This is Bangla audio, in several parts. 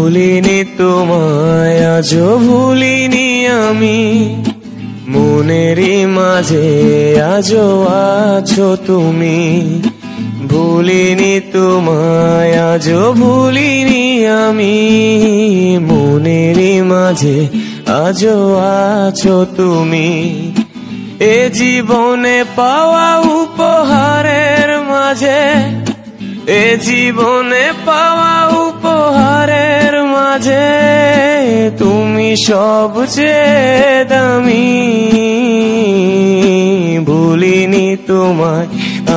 ভুলিনি তোমায়, আজও ভুলিনি আমি, মনেরই মাঝে আজও আছো তুমি। ভুলিনি তোমায়, আজও ভুলিনি আমি, মনেরই মাঝে আজও আছো তুমি। এ জীবনে পাওয়া উপহারের মাঝে, এ জীবনে পাওয়া উপহারের মাঝে তুমি সবচেয়ে দামি। ভুলিনি তোমায়,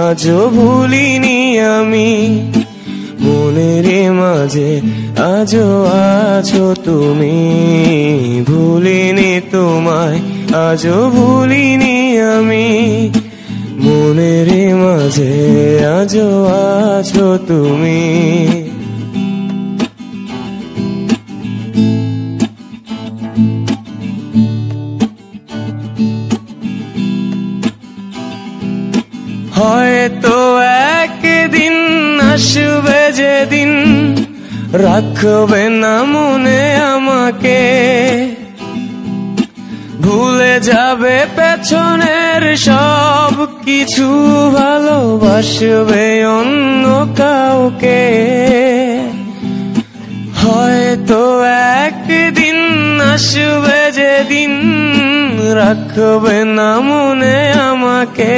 আজও ভুলিনি আমি, মনের মাঝে আজও আছো তুমি। ভুলিনি তোমায়, আজও ভুলিনি আমি, মনের মাঝে আজও আছো তুমি। হয়তো একদিন আসবে যেদিন রাখবে না মনে আমাকে, ভুলে যাবে পেছনের সব কিছু, ভালোবাসবে অন্য কাউকে। হয়তো একদিন আসবে যেদিন রাখবে না মনে আমাকে,